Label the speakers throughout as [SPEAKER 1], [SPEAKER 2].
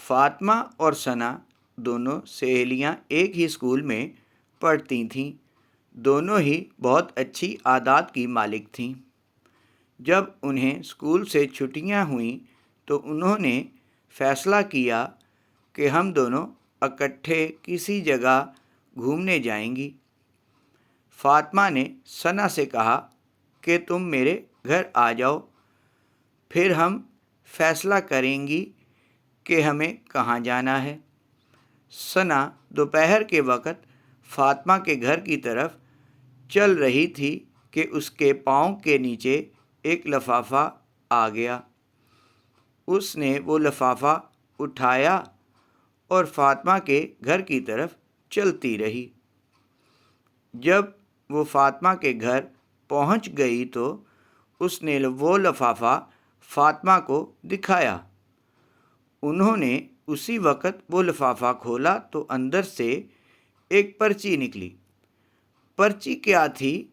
[SPEAKER 1] فاطمہ اور ثنا دونوں سہیلیاں ایک ہی اسکول میں پڑھتی تھیں۔ دونوں ہی بہت اچھی عادات کی مالک تھیں۔ جب انہیں اسکول سے چھٹیاں ہوئیں تو انہوں نے فیصلہ کیا کہ ہم دونوں اکٹھے کسی جگہ گھومنے جائیں گی۔ فاطمہ نے ثنا سے کہا کہ تم میرے گھر آ جاؤ، پھر ہم فیصلہ کریں گی کہ ہمیں کہاں جانا ہے۔ ثنا دوپہر کے وقت فاطمہ کے گھر کی طرف چل رہی تھی کہ اس کے پاؤں کے نیچے ایک لفافہ آ گیا۔ اس نے وہ لفافہ اٹھایا اور فاطمہ کے گھر کی طرف چلتی رہی۔ جب وہ فاطمہ کے گھر پہنچ گئی تو اس نے وہ لفافہ فاطمہ کو دکھایا۔ انہوں نے اسی وقت وہ لفافہ کھولا تو اندر سے ایک پرچی نکلی۔ پرچی کیا تھی؟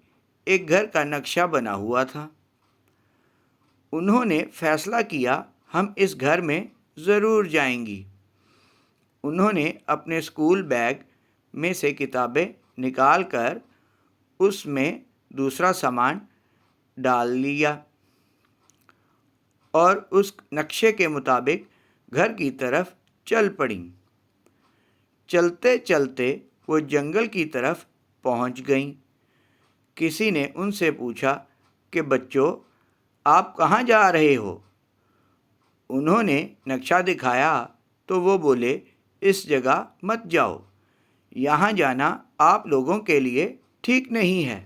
[SPEAKER 1] ایک گھر کا نقشہ بنا ہوا تھا۔ انہوں نے فیصلہ کیا ہم اس گھر میں ضرور جائیں گی۔ انہوں نے اپنے اسکول بیگ میں سے کتابیں نکال کر اس میں دوسرا سامان ڈال لیا اور اس نقشے کے مطابق گھر کی طرف چل پڑیں۔ چلتے چلتے وہ جنگل کی طرف پہنچ گئیں۔ کسی نے ان سے پوچھا کہ بچوں، آپ کہاں جا رہے ہو؟ انہوں نے نقشہ دکھایا تو وہ بولے، اس جگہ مت جاؤ، یہاں جانا آپ لوگوں کے لیے ٹھیک نہیں ہے۔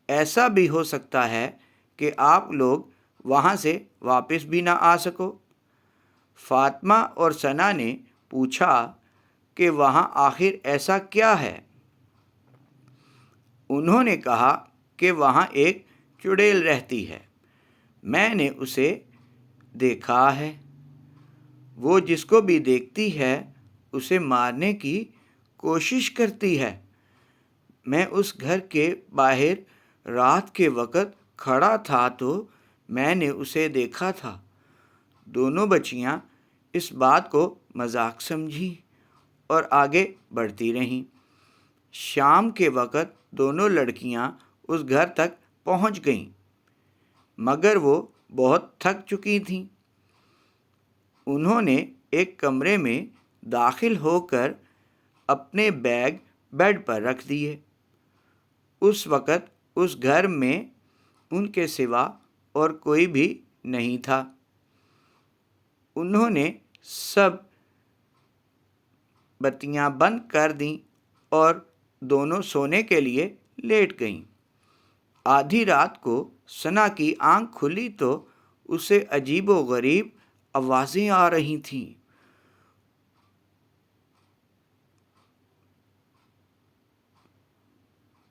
[SPEAKER 1] ایسا بھی ہو سکتا ہے کہ آپ لوگ وہاں سے واپس بھی نہ آ سکو۔ فاطمہ اور ثنا نے پوچھا کہ وہاں آخر ایسا کیا ہے؟ انہوں نے کہا کہ وہاں ایک چڑیل رہتی ہے، میں نے اسے دیکھا ہے۔ وہ جس کو بھی دیکھتی ہے اسے مارنے کی کوشش کرتی ہے۔ میں اس گھر کے باہر رات کے وقت کھڑا تھا تو میں نے اسے دیکھا تھا۔ دونوں بچیاں اس بات کو مذاق سمجھی اور آگے بڑھتی رہیں۔ شام کے وقت دونوں لڑکیاں اس گھر تک پہنچ گئیں، مگر وہ بہت تھک چکی تھیں۔ انہوں نے ایک کمرے میں داخل ہو کر اپنے بیگ بیڈ پر رکھ دیے۔ اس وقت اس گھر میں ان کے سوا اور کوئی بھی نہیں تھا۔ انہوں نے سب بتیاں بند کر دیں اور دونوں سونے کے لیے لیٹ گئیں۔ آدھی رات کو ثنا کی آنکھ کھلی تو اسے عجیب و غریب آوازیں آ رہی تھیں۔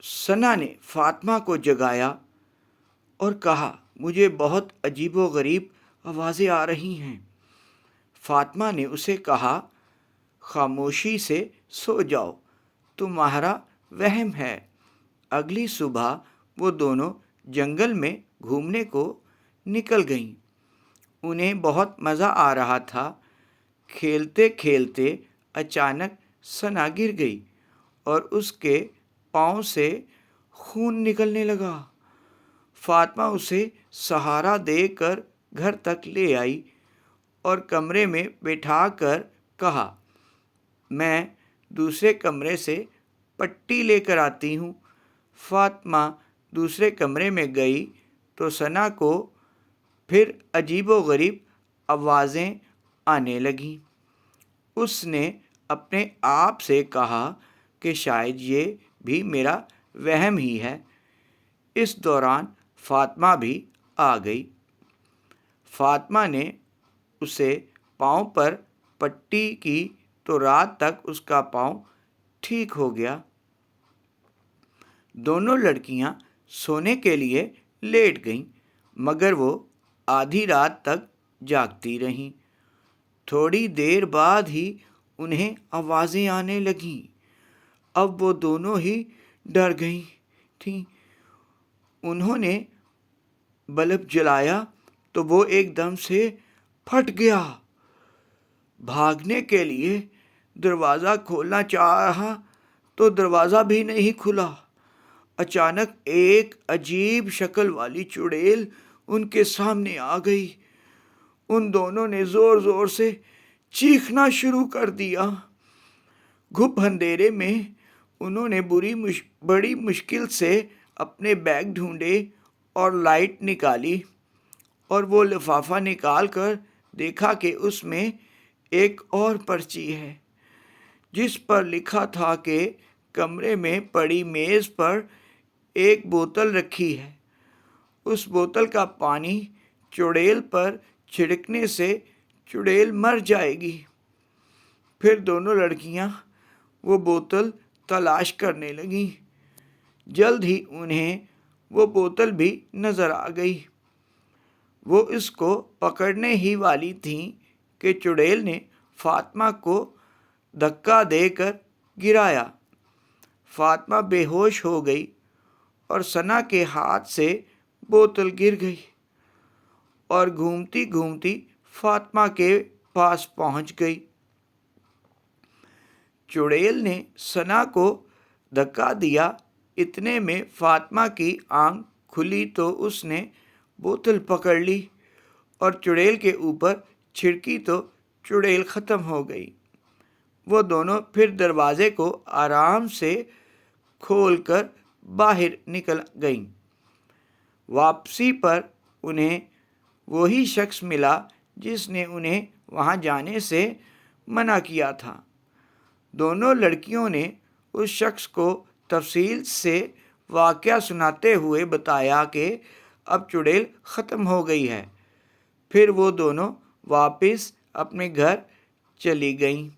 [SPEAKER 1] ثنا نے فاطمہ کو جگایا اور کہا، مجھے بہت عجیب و غریب آوازیں آ رہی ہیں۔ فاطمہ نے اسے کہا، خاموشی سے سو جاؤ، تمہارا وہم ہے۔ اگلی صبح وہ دونوں جنگل میں گھومنے کو نکل گئیں۔ انہیں بہت مزہ آ رہا تھا۔ کھیلتے کھیلتے اچانک ثنا گر گئی اور اس کے پاؤں سے خون نکلنے لگا۔ فاطمہ اسے سہارا دے کر گھر تک لے آئی اور کمرے میں بٹھا کر کہا، میں دوسرے کمرے سے پٹی لے کر آتی ہوں۔ فاطمہ دوسرے کمرے میں گئی تو ثنا کو پھر عجیب و غریب آوازیں آنے لگیں۔ اس نے اپنے آپ سے کہا کہ شاید یہ بھی میرا وہم ہی ہے۔ اس دوران فاطمہ بھی آ گئی۔ فاطمہ نے اسے پاؤں پر پٹی کی تو رات تک اس کا پاؤں ٹھیک ہو گیا۔ دونوں لڑکیاں سونے کے لیے لیٹ گئیں، مگر وہ آدھی رات تک جاگتی رہیں۔ تھوڑی دیر بعد ہی انہیں آوازیں آنے لگیں۔ اب وہ دونوں ہی ڈر گئی تھیں۔ انہوں نے بلب جلایا تو وہ ایک دم سے پھٹ گیا۔ بھاگنے کے لیے دروازہ کھولنا چاہا تو دروازہ بھی نہیں کھلا۔ اچانک ایک عجیب شکل والی چڑیل ان کے سامنے آ گئی۔ ان دونوں نے زور زور سے چیخنا شروع کر دیا۔ گھپ اندھیرے میں انہوں نے بڑی مشکل سے اپنے بیگ ڈھونڈے اور لائٹ نکالی، اور وہ لفافہ نکال کر دیکھا کہ اس میں ایک اور پرچی ہے، جس پر لکھا تھا کہ کمرے میں پڑی میز پر ایک بوتل رکھی ہے۔ اس بوتل کا پانی چڑیل پر چھڑکنے سے چڑیل مر جائے گی۔ پھر دونوں لڑکیاں وہ بوتل تلاش کرنے لگیں۔ جلد ہی انہیں وہ بوتل بھی نظر آ گئی۔ وہ اس کو پکڑنے ہی والی تھیں کہ چڑیل نے فاطمہ کو دھکا دے کر گرایا۔ فاطمہ بے ہوش ہو گئی اور ثنا کے ہاتھ سے بوتل گر گئی اور گھومتی گھومتی فاطمہ کے پاس پہنچ گئی۔ چڑیل نے ثنا کو دھکا دیا، اتنے میں فاطمہ کی آنکھ کھلی تو اس نے بوتل پکڑ لی اور چڑیل کے اوپر چھڑکی تو چڑیل ختم ہو گئی۔ وہ دونوں پھر دروازے کو آرام سے کھول کر باہر نکل گئیں۔ واپسی پر انہیں وہی شخص ملا جس نے انہیں وہاں جانے سے منع کیا تھا۔ دونوں لڑکیوں نے اس شخص کو تفصیل سے واقعہ سناتے ہوئے بتایا کہ اب چڑیل ختم ہو گئی ہے۔ پھر وہ دونوں واپس اپنے گھر چلی گئیں۔